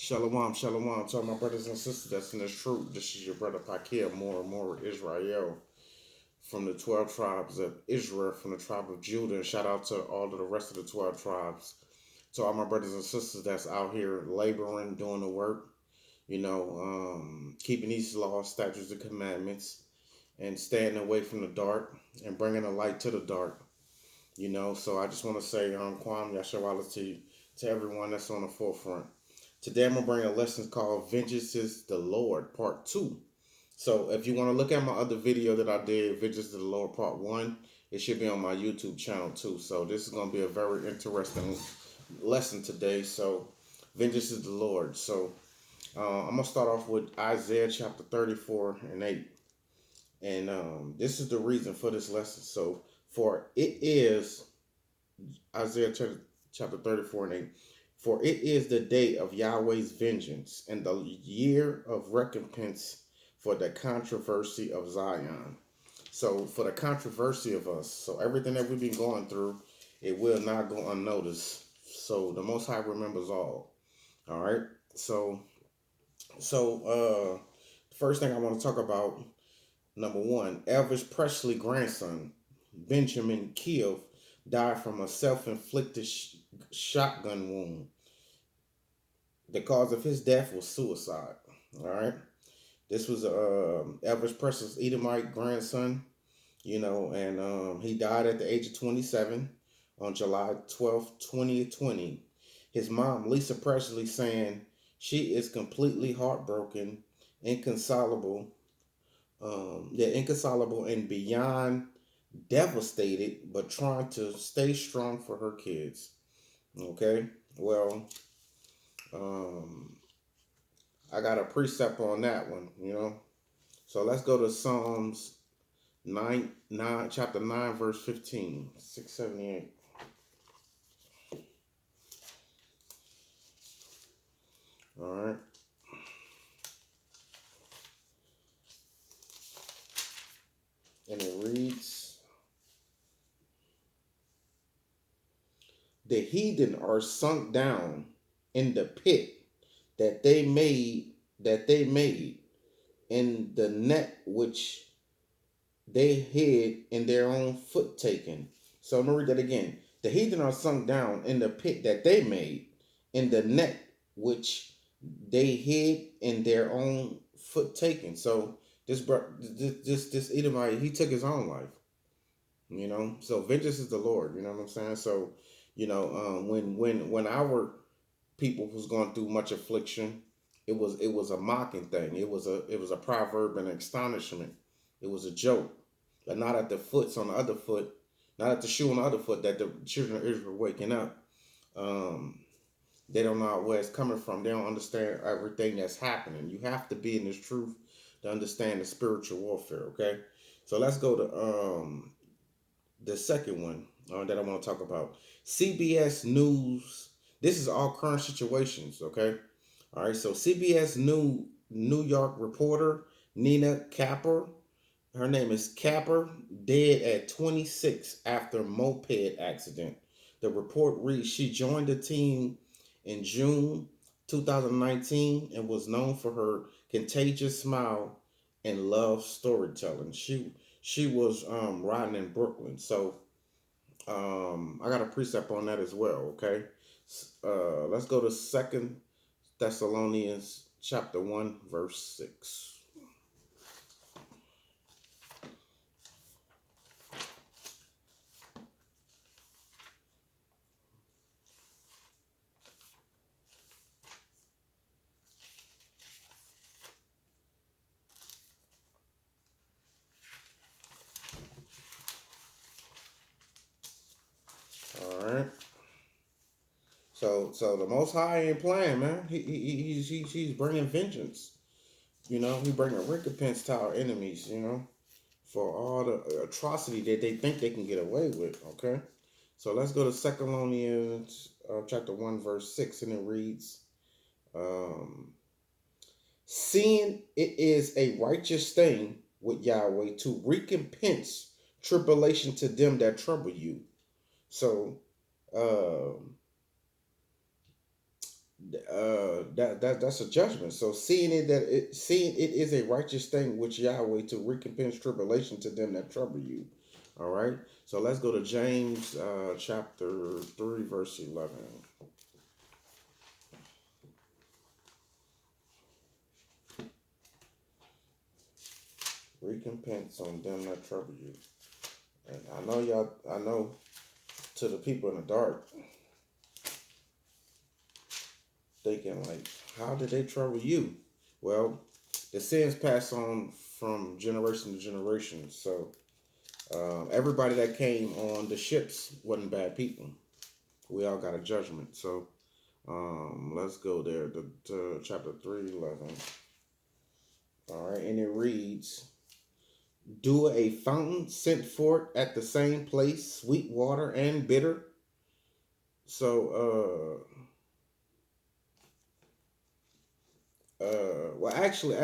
Shalom, shalom to all my brothers and sisters that's in this truth. This is your brother Pakir, more Israel from the 12 tribes of Israel, from the tribe of Judah. And shout out to all of the rest of the 12 tribes. To all my brothers and sisters that's out here laboring, doing the work, keeping these laws, statutes, and commandments, and staying away from the dark and bringing the light to the dark. So I just want to say, Kwam YASHARALA to everyone that's on the forefront. Today I'm going to bring a lesson called Vengeance is the Lord, Part 2. So if you want to look at my other video that I did, Vengeance is the Lord, Part 1, it should be on my YouTube channel too. So this is going to be a very interesting lesson today. So Vengeance is the Lord. So I'm going to start off with Isaiah chapter 34 and 8. And this is the reason for this lesson. So for it is, Isaiah chapter 34 and 8. For it is the day of Yahweh's vengeance and the year of recompense for the controversy of Zion. So for the controversy of us, so everything that we've been going through, it will not go unnoticed. So the Most High remembers all. All right. So first thing I want to talk about, number one, Elvis Presley grandson, Benjamin Kiev, died from a self-inflicted shotgun wound. The cause of his death was suicide. All right. This was Elvis Presley's Edomite grandson, and he died at the age of 27 on July 12th, 2020. His mom, Lisa Presley, saying she is completely heartbroken, inconsolable, inconsolable and beyond devastated, but trying to stay strong for her kids. Okay, well, I got a precept on that one, So let's go to Psalms chapter 9, verse 15, 678. All right. And it reads, the heathen are sunk down in the pit that they made, in the net which they hid in their own foot taken. So I'm going to read that again. The heathen are sunk down in the pit that they made, in the net which they hid in their own foot taken. So this Edomite, he took his own life. So vengeance is the Lord. You know what I'm saying? So when our people was going through much affliction, it was a mocking thing. It was a proverb and astonishment. It was a joke. But not at the foots on the other foot, not at the shoe on the other foot that the children of Israel were waking up. They don't know where it's coming from. They don't understand everything that's happening. You have to be in this truth to understand the spiritual warfare, okay? So let's go to the second one that I want to talk about. CBS News. This is all current situations, okay? All right, so CBS New York reporter Nina Capper, her name is Capper, dead at 26 after moped accident. The report reads she joined the team in June 2019 and was known for her contagious smile and love storytelling. She was riding in Brooklyn. So I got a precept on that as well, okay? Let's go to 2 Thessalonians chapter 1, verse 6. All right. So the Most High ain't playing, man. He's bringing vengeance. He bringing recompense to our enemies. For all the atrocity that they think they can get away with. Okay. So let's go to 2 Thessalonians chapter 1, verse 6, and it reads, seeing it is a righteous thing with Yahweh to recompense tribulation to them that trouble you. So that's a judgment. So seeing it is a righteous thing which Yahweh to recompense tribulation to them that trouble you. All right. So let's go to James chapter 3 verse 11. Recompense on them that trouble you. And I know to the people in the dark, thinking like, how did they trouble you? Well, the sins pass on from generation to generation. So everybody that came on the ships wasn't bad people. We all got a judgment. So let's go there to chapter 3:11. All right, and it reads, "Do a fountain sent forth at the same place sweet water and bitter?" So well, actually,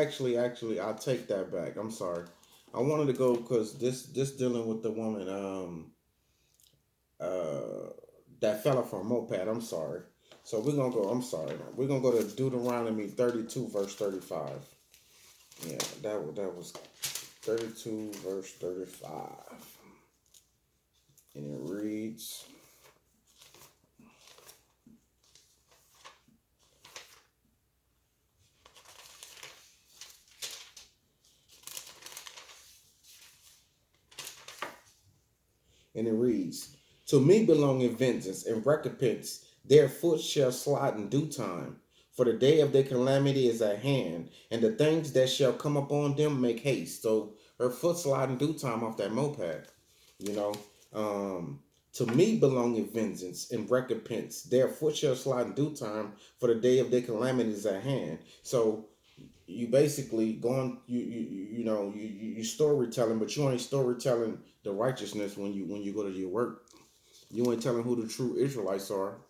I'll take that back. I'm sorry. I wanted to go because this dealing with the woman uh that fell off her moped. I'm sorry. So we're gonna go. I'm sorry. We're gonna go to Deuteronomy 32 verse 35. Yeah, that was 32 verse 35, and it reads. And it reads, "To me belongeth vengeance and recompense. Their foot shall slide in due time. For the day of their calamity is at hand, and the things that shall come upon them make haste." So her foot slide in due time off that moped. You know, to me belongeth vengeance and recompense. Their foot shall slide in due time, for the day of their calamity is at hand. So you basically going you storytelling, but you ain't storytelling the righteousness when you go to your work. You ain't telling who the true Israelites are.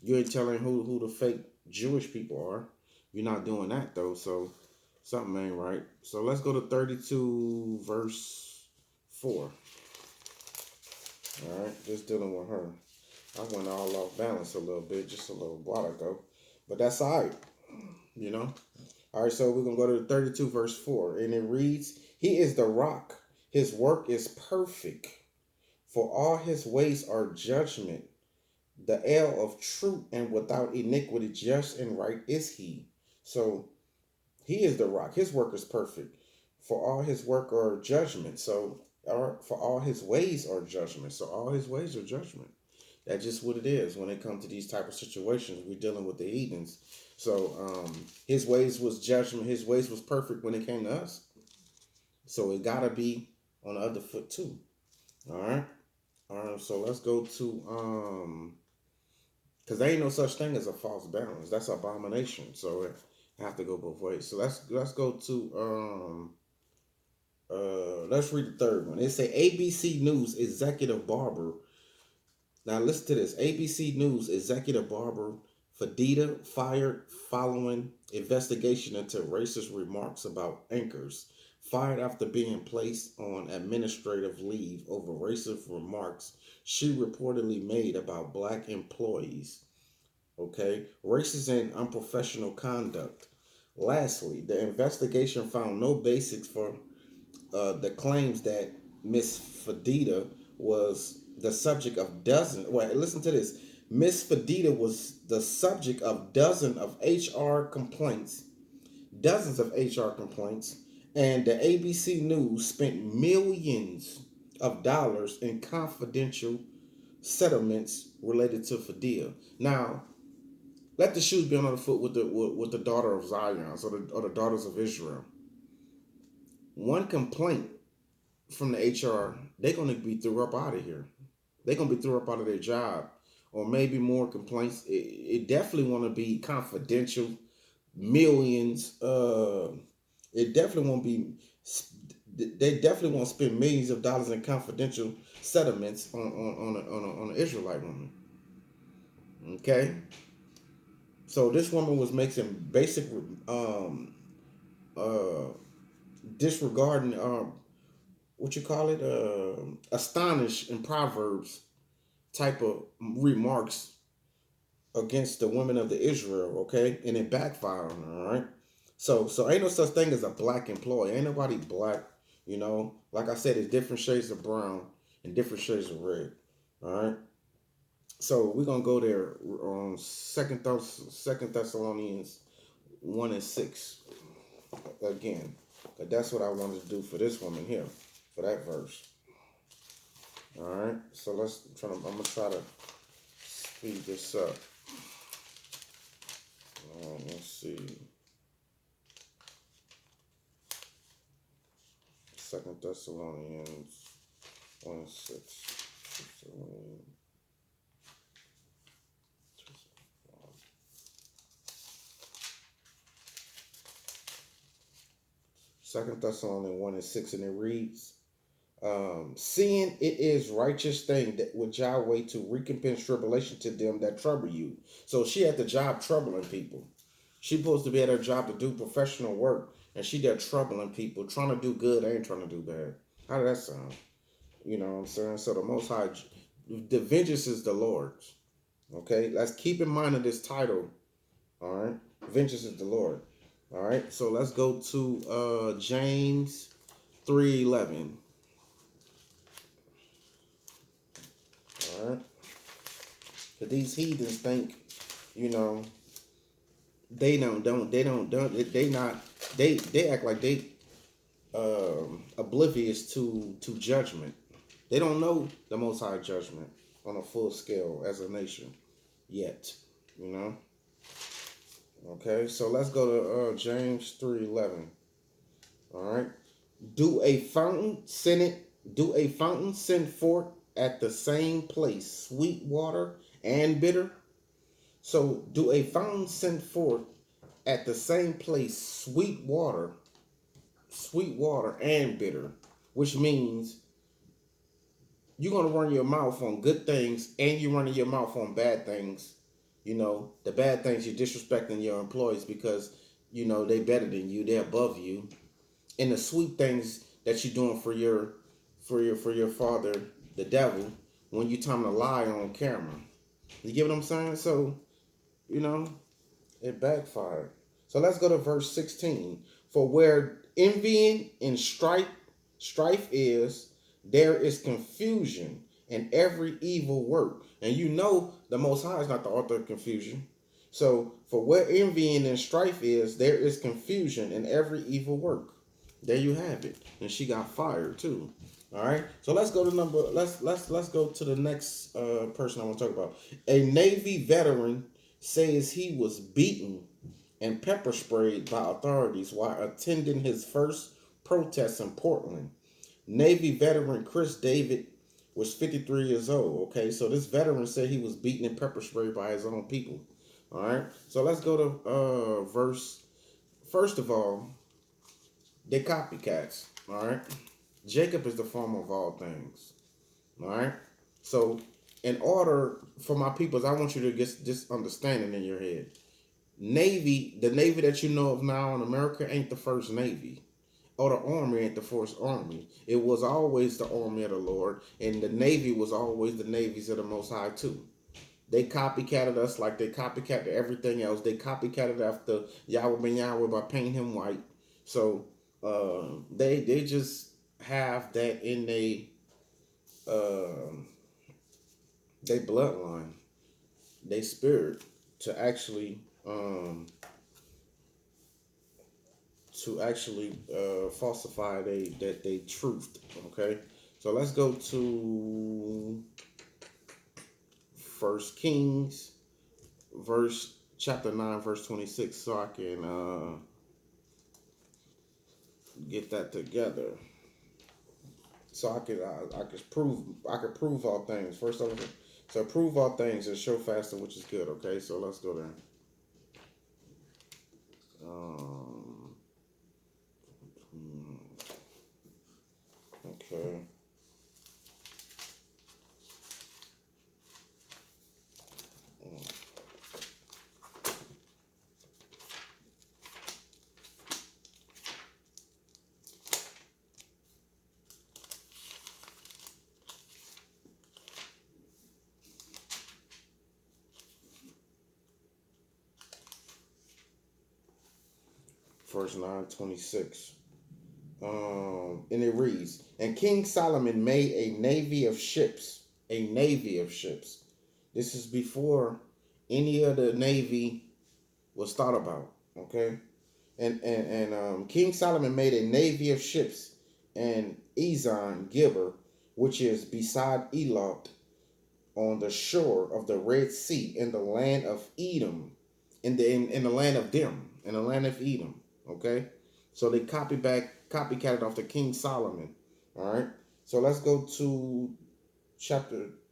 You ain't telling who the fake Jewish people are. You're not doing that though. So something ain't right. So let's go to 32 verse 4. All right, just dealing with her. I went all off balance a little bit just a little while ago, but that's all right. You know. All right, so we're going to go to 32 verse 4. And it reads, "He is the rock. His work is perfect. For all his ways are judgment. The ale of truth and without iniquity, just and right is he." So he is the rock. His work is perfect. For all his work are judgment. So, or for all his ways are judgment. So all his ways are judgment. That's just what it is when it comes to these type of situations. We're dealing with the heathens. So his ways was judgment. His ways was perfect when it came to us. So it gotta be on the other foot too. All right. All right. So let's go to because there ain't no such thing as a false balance. That's abomination. So it have to go both ways. So let's go to let's read the third one. It say ABC News executive barber. Now listen to this. ABC News executive barber Fadita fired following investigation into racist remarks about anchors. Fired after being placed on administrative leave over racist remarks she reportedly made about black employees. Okay, racist and unprofessional conduct. Lastly, the investigation found no basis for the claims that Miss Fadita was the subject of dozens. Well, listen to this. Miss Fadita was the subject of dozens of HR complaints, and the ABC News spent millions of dollars in confidential settlements related to Fadita. Now, let the shoes be on the foot with the daughter of Zion, or the daughters of Israel. One complaint from the HR, they're gonna be threw up out of here. They're gonna be threw up out of their job, or maybe more complaints. It definitely want to be confidential. Millions. It definitely won't be. They definitely won't spend millions of dollars in confidential settlements on an Israelite woman. Okay, so this woman was making basic uh disregarding what you call it, astonished in Proverbs type of remarks against the women of the Israel, okay? And it backfired on her, all right? So ain't no such thing as a black employee. Ain't nobody black, you know. Like I said, it's different shades of brown and different shades of red. All right. So we're gonna go there on Second Thessalonians 1:6 again. But that's what I wanted to do for this woman here, for that verse. All right. So I'm gonna try to speed this up. Let's see. Second Thessalonians 1:6. Second Thessalonians 1:6, and it reads, seeing it is righteous thing that with Yahweh to recompense tribulation to them that trouble you. So she had the job troubling people. She supposed to be at her job to do professional work, and she there troubling people, trying to do good, ain't trying to do bad. How does that sound? You know what I'm saying? So the Most High, the vengeance is the Lord's. Okay, let's keep in mind of this title. All right, vengeance is the Lord. All right, so let's go to James 3:11. All right, because these heathens think, you know, they act like they oblivious to judgment. They don't know the Most High judgment on a full scale as a nation yet, you know. Okay, so let's go to James 3:11. All right. Do a fountain send forth at the same place sweet water and bitter? So do a fountain send forth at the same place sweet water and bitter, which means you're gonna run your mouth on good things and you're running your mouth on bad things. You know, the bad things, you're disrespecting your employees because you know they better than you, they're above you. And the sweet things that you're doing for your father, the devil, when you tell him to lie on camera. You get what I'm saying? So, you know, it backfired. So let's go to verse 16. For where envying and strife is, there is confusion in every evil work. And you know the Most High is not the author of confusion. So for where envying and strife is, there is confusion in every evil work. There you have it. And she got fired too. All right. So let's go to let's go to the next person I want to talk about. A Navy veteran says he was beaten and pepper sprayed by authorities while attending his first protest in Portland. Navy veteran Chris David was 53 years old. Okay, so this veteran said he was beaten and pepper sprayed by his own people. All right, so let's go to verse. First of all, they copycats. All right, Jacob is the former of all things. All right, so in order for my peoples, I want you to get this understanding in your head. The Navy that you know of now in America ain't the first Navy. Or the Army ain't the first Army. It was always the Army of the Lord. And the Navy was always the Navies of the Most High too. They copycatted us like they copycatted everything else. They copycatted after Yahweh Ben Yahweh by painting him white. So they just have that in they bloodline, they spirit to actually falsify they truth. Okay, so let's go to First Kings, chapter 9, verse 26, so I can get that together. So I could prove all things. First, so prove all things and show faster, which is good. Okay, so let's go there. Okay. verse 9:26. And it reads, and King Solomon made a navy of ships. A navy of ships. This is before any of the navy was thought about. Okay. And King Solomon made a navy of ships and Ezon Gibber, which is beside Elot, on the shore of the Red Sea in the land of Edom, in the land of Dim, in the land of Edom. Okay, so they copycatted off the King Solomon. All right, so let's go to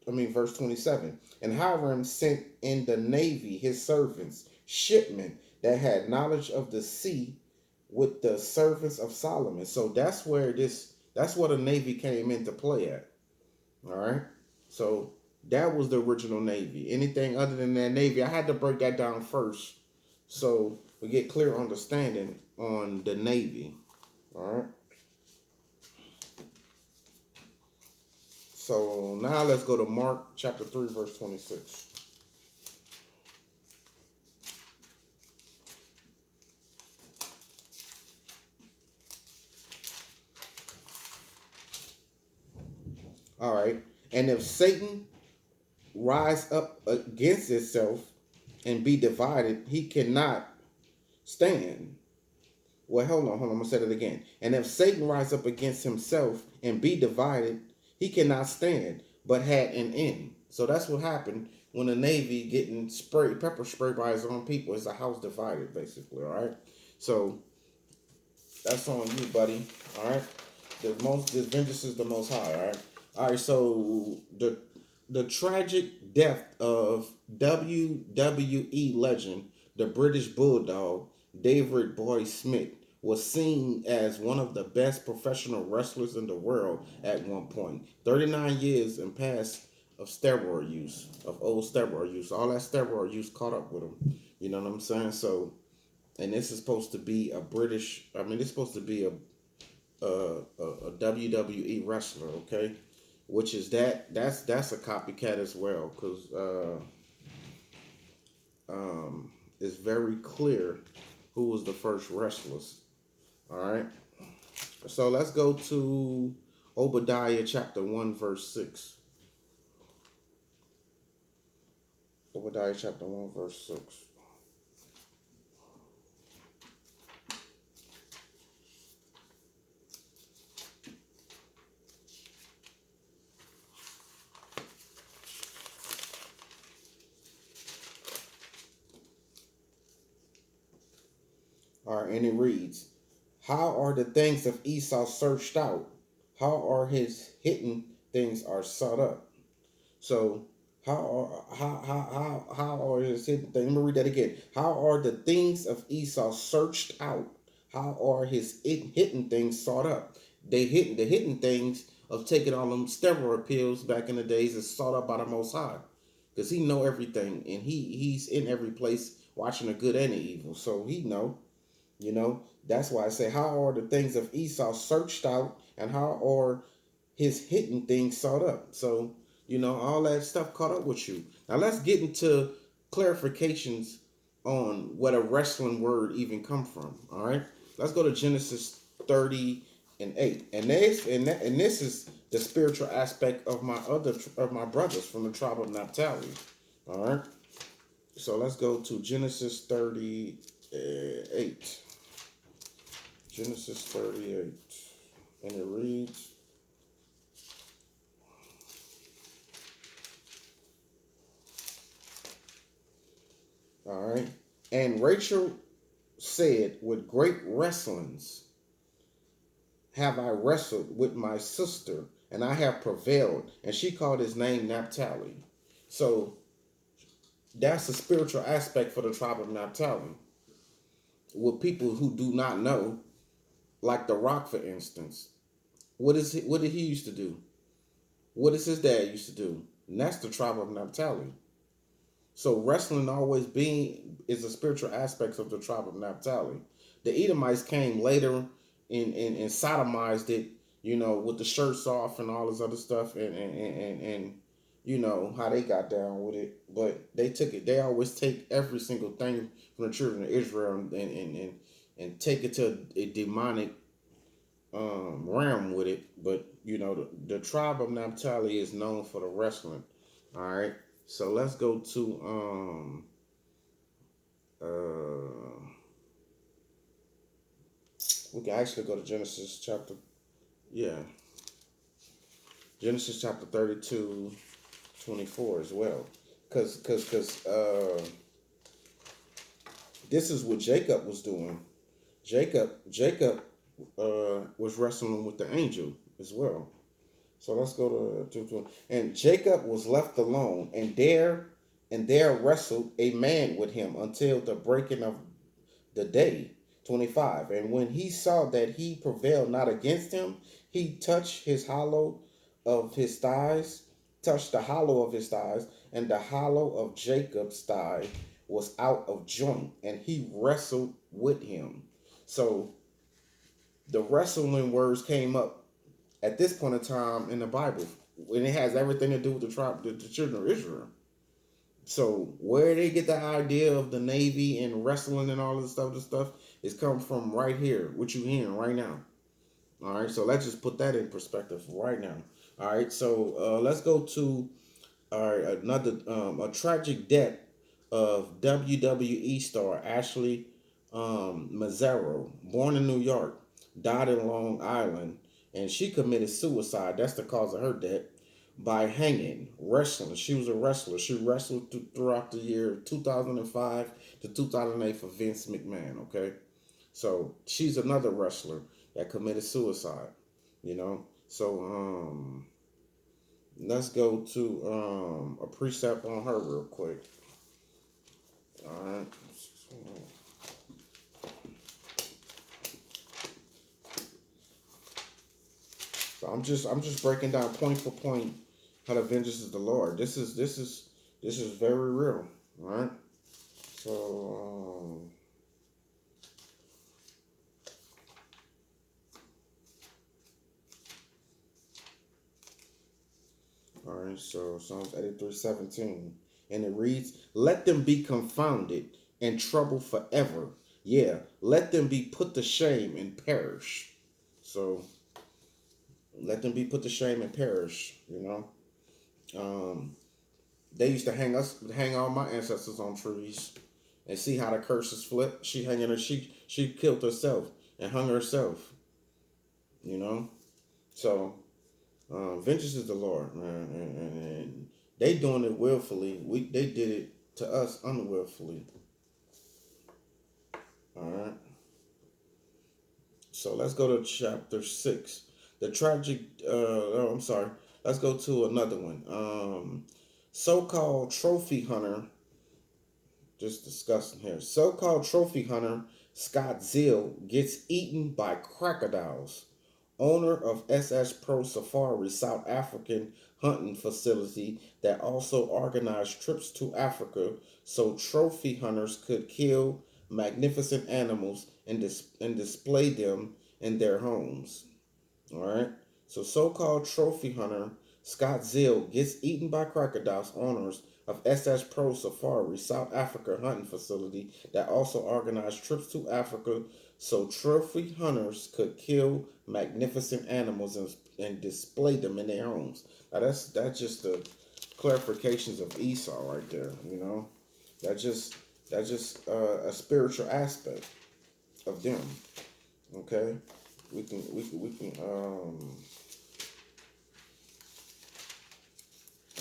verse 27. And Hiram sent in the navy his servants, shipmen that had knowledge of the sea, with the servants of Solomon. So that's where the navy came into play at. All right, so that was the original navy. Anything other than that navy, I had to break that down first, so we get clear understanding on the navy. All right. So now let's go to Mark chapter 3, verse 26. All right. And if Satan rise up against itself and be divided, he cannot stand. Well, hold on. I'm going to say that again. And if Satan rise up against himself and be divided, he cannot stand, but had an end. So that's what happened when the Navy getting pepper sprayed by his own people. It's a house divided, basically, all right? So that's on you, buddy, all right? The vengeance is the most high, all right? All right, so the tragic death of WWE legend, the British Bulldog, David Boy Smith, was seen as one of the best professional wrestlers in the world at one point. 39 years and past of steroid use, of old steroid use. All that steroid use caught up with him. You know what I'm saying? So, and this is supposed to be a British, it's supposed to be a WWE wrestler, okay? Which is that's a copycat as well, because it's very clear who was the first wrestlers. All right, so let's go to Obadiah chapter 1 verse 6. Obadiah chapter 1 verse 6. All right, and it reads, how are the things of Esau searched out? How are his hidden things are sought up? So how are his hidden things? Let me read that again. How are the things of Esau searched out? How are his hidden things sought up? The hidden things of taking all them steroid pills back in the days is sought up by the Most High, because he know everything, and he's in every place watching the good and the evil. So he know. You know, that's why I say, how are the things of Esau searched out, and how are his hidden things sought up? So, all that stuff caught up with you. Now let's get into clarifications on what a wrestling word even come from. All right, let's go to Genesis 30 and 8, and this is the spiritual aspect of my brothers from the tribe of Naphtali. All right, so let's go to Genesis 38. Genesis 38, and it reads, all right, and Rachel said, with great wrestlings have I wrestled with my sister, and I have prevailed. And she called his name Naphtali. So that's a spiritual aspect for the tribe of Naphtali. With people who do not know, like The Rock, for instance. What did he used to do? What does his dad used to do? And that's the tribe of Naphtali. So wrestling always is a spiritual aspect of the tribe of Naphtali. The Edomites came later and sodomized it, with the shirts off and all this other stuff, and how they got down with it. But they always take every single thing from the children of Israel, and take it to a demonic realm with it. But the tribe of Naphtali is known for the wrestling. All right, so let's go to we can actually go to Genesis chapter, yeah, Genesis chapter 32, 24 as well, because this is what Jacob was doing. Jacob was wrestling with the angel as well. So let's go to and Jacob was left alone, and there wrestled a man with him until the breaking of the day. 25. And when he saw that he prevailed not against him, he touched the hollow of his thighs, and the hollow of Jacob's thigh was out of joint, and he wrestled with him. So the wrestling words came up at this point in time in the Bible, and it has everything to do with the children of Israel. So where they get the idea of the Navy and wrestling and all this stuff is come from right here, what you hearing right now. All right, so let's just put that in perspective right now. All right, so let's go to another a tragic death of WWE star Ashley Mazzaro, born in New York, died in Long Island, and she committed suicide. That's the cause of her death by hanging, wrestling. She was a wrestler. She wrestled throughout the year 2005 to 2008 for Vince McMahon. Okay, so she's another wrestler that committed suicide. So let's go to a precept on her real quick. All right. So I'm just breaking down point for point how the vengeance is the Lord. This is very real. All right. So all right. So Psalms 83:17, and it reads, "Let them be confounded and troubled forever. Yeah, let them be put to shame and perish." So let them be put to shame and perish. They used to hang all my ancestors on trees, and see how the curses flip. She hanging her, she killed herself and hung herself. You know, so vengeance is the Lord, man, and they doing it willfully. They did it to us unwillfully. All right. So let's go to chapter 6. The tragic. Oh, I'm sorry. Let's go to another one. So-called trophy hunter. Just discussing here. So-called trophy hunter Scott Zill gets eaten by crocodiles. Owner of SS Pro Safari South African hunting facility that also organized trips to Africa so trophy hunters could kill magnificent animals and display them in their homes. All right. So-called trophy hunter Scott Zill gets eaten by crocodiles. Owners of SS Pro Safari South Africa hunting facility that also organized trips to Africa so trophy hunters could kill magnificent animals and display them in their homes. Now that's just the clarifications of Esau right there. That's just a spiritual aspect of them. Okay, we can.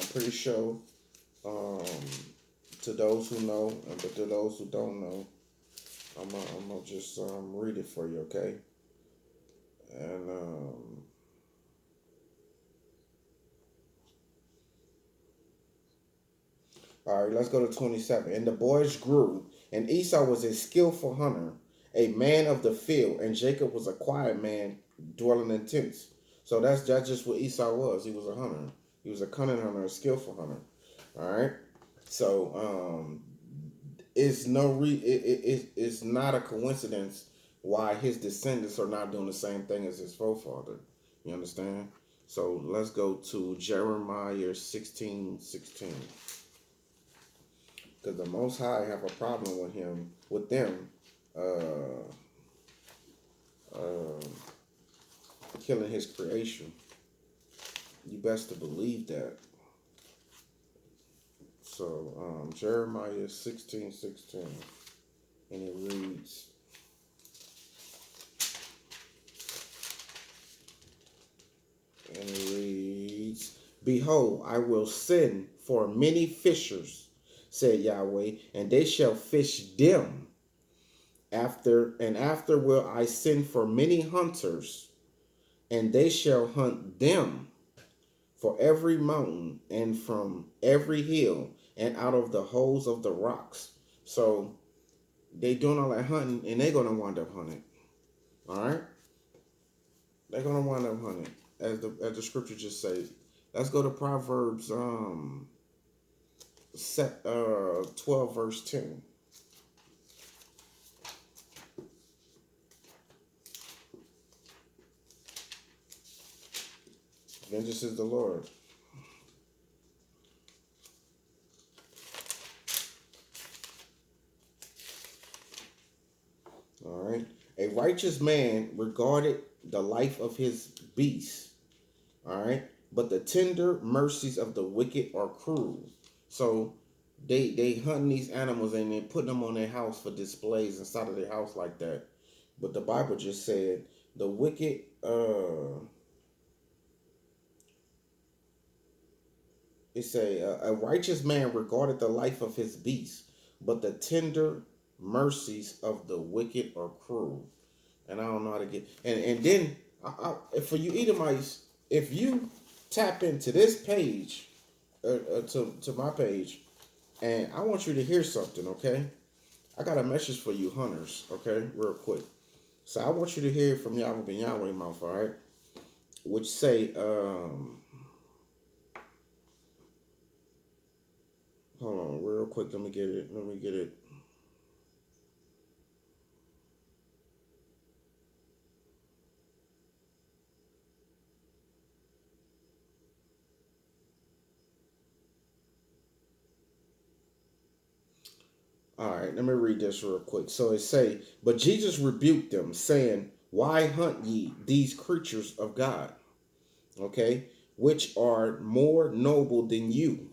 I'm pretty sure. Um, to those who know, but to those who don't know, I'm gonna just read it for you, okay? And all right, let's go to 27. And the boys grew, and Esau was a skillful hunter, a man of the field, and Jacob was a quiet man dwelling in tents. So that's just what Esau was. He was a hunter. He was a cunning hunter, a skillful hunter. All right. So it's it's not a coincidence why his descendants are not doing the same thing as his forefather. You understand? So let's go to Jeremiah 16:16. Because the Most High have a problem with them. um, killing his creation. You best to believe that. So Jeremiah 16:16, and it reads, Behold, I will send for many fishers, said Yahweh, and they shall fish them. After will I send for many hunters, and they shall hunt them for every mountain and from every hill and out of the holes of the rocks. So they doing all that hunting, and they're gonna wind up hunting. All right, they're gonna wind up hunting, as the scripture just say. Let's go to Proverbs 12 verse 10. Vengeance is the Lord. All right. A righteous man regarded the life of his beast. All right. But the tender mercies of the wicked are cruel. So they hunting these animals and they putting them on their house for displays inside of their house like that. But the Bible just said the wicked it say a righteous man regarded the life of his beast, but the tender mercies of the wicked are cruel. And I don't know how to get. And then for you Edomites, if you tap into this page, to my page, and I want you to hear something, okay? I got a message for you hunters, okay, real quick. So I want you to hear from Yahweh Ben Yahweh mouth, all right? Which say, hold on, real quick. Let me get it. All right, let me read this real quick. So it say, but Jesus rebuked them, saying, why hunt ye these creatures of God? Okay, which are more noble than you.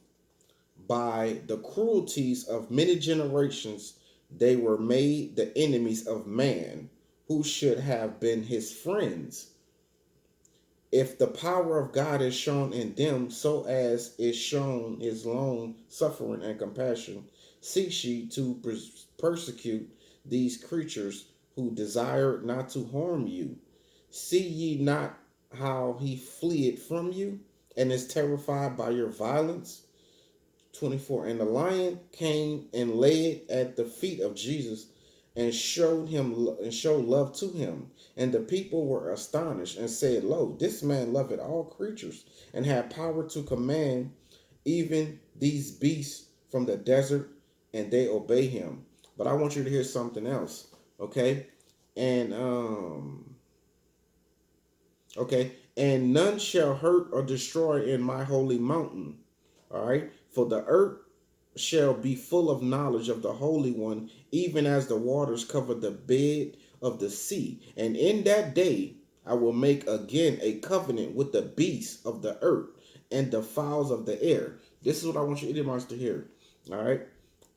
By the cruelties of many generations, they were made the enemies of man, who should have been his friends. If the power of God is shown in them, so as is shown his long suffering and compassion, cease ye to persecute these creatures who desired not to harm you. See ye not how he fleeth from you and is terrified by your violence? 24. And the lion came and laid at the feet of Jesus and showed love to him. And the people were astonished and said, lo, this man loveth all creatures and had power to command even these beasts from the desert, and they obey him. But I want you to hear something else, okay? And okay, and none shall hurt or destroy in my holy mountain. All right, for the earth shall be full of knowledge of the Holy One, even as the waters cover the bed of the sea. And in that day I will make again a covenant with the beasts of the earth and the fowls of the air. This is what I want you Edomites to hear. All right.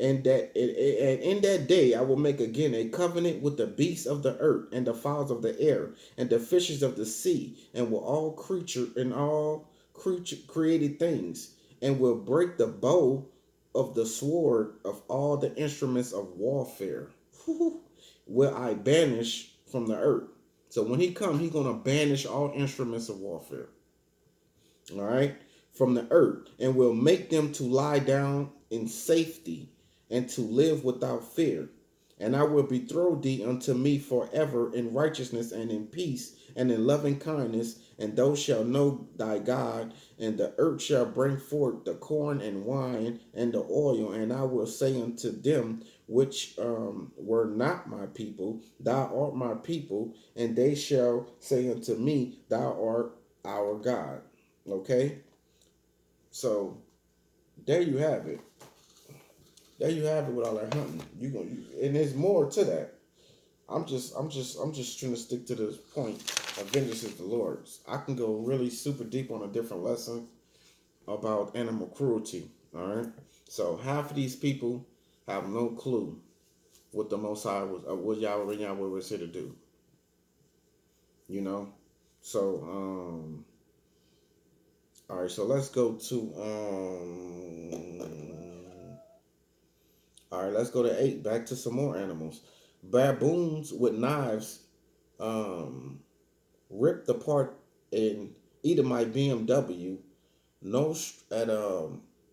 And in that day I will make again a covenant with the beasts of the earth and the fowls of the air and the fishes of the sea, and with all created things, and will break the bow of the sword of all the instruments of warfare. Will I banish from the earth. So when he come, he's gonna banish all instruments of warfare. All right, from the earth, and will make them to lie down in safety and to live without fear. And I will betroth thee unto me forever in righteousness and in peace and in loving kindness, and thou shalt know thy God, and the earth shall bring forth the corn and wine and the oil. And I will say unto them which were not my people, thou art my people, and they shall say unto me, thou art our God. Okay, so there you have it. There you have it with all that hunting. And there's more to that. I'm just trying to stick to the point of vengeance is the Lord's. I can go really super deep on a different lesson about animal cruelty. All right. So half of these people have no clue what the Most High was, what Yahweh was here to do. You know. So all right. So let's go to all right. Let's go to 8. Back to some more animals. Baboons with knives um ripped apart an Edomite BMW no at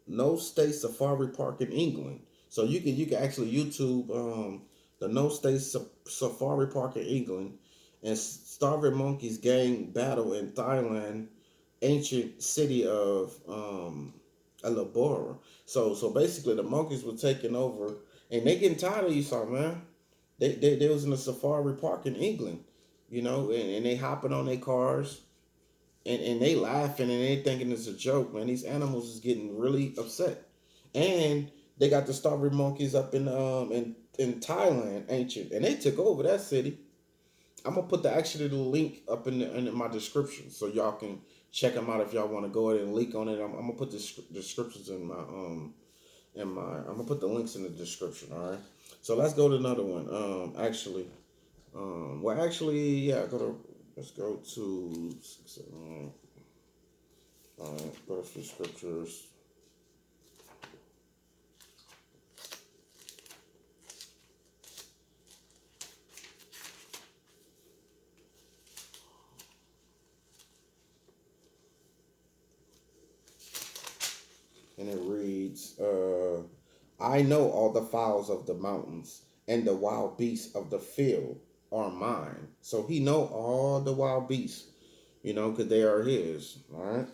no state safari park in England. So you can actually YouTube the no state safari park in England and starving monkeys gang battle in Thailand ancient city of Alabora. So basically the monkeys were taking over and they getting tired of Esau, man. They was in a safari park in England, and they hopping on their cars and they laughing and they thinking it's a joke, man. These animals is getting really upset. And they got the starving monkeys up in Thailand, ancient, and they took over that city. I'm gonna put the link up in my description so y'all can check them out if y'all want to go ahead and link on it. I'm gonna put the descriptions I'm gonna put the links in the description. All right. So let's go to another one. Yeah. Let's go to go to scriptures. And it reads, I know all the fowls of the mountains and the wild beasts of the field are mine. So he know all the wild beasts, because they are his. All right.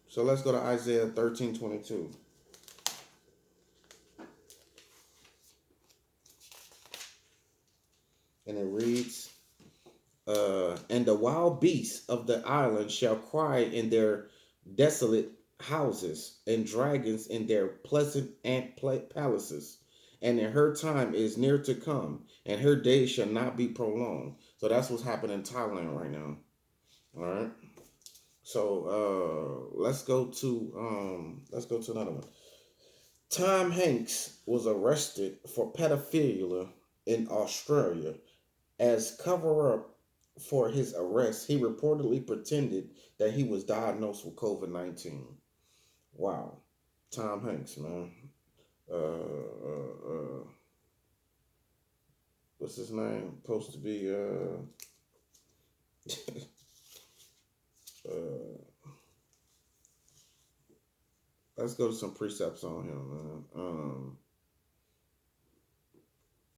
So let's go to Isaiah 13:22. And it reads, and the wild beasts of the island shall cry in their desolate houses, and dragons in their pleasant ant palaces. And in her time is near to come, and her days shall not be prolonged. So that's what's happening in Thailand right now. All right. So let's go to another one. Tom Hanks was arrested for pedophilia in Australia. As cover up for his arrest, he reportedly pretended that he was diagnosed with COVID-19. Wow. Tom Hanks, man. What's his name? Supposed to be uh let's go to some precepts on him, man.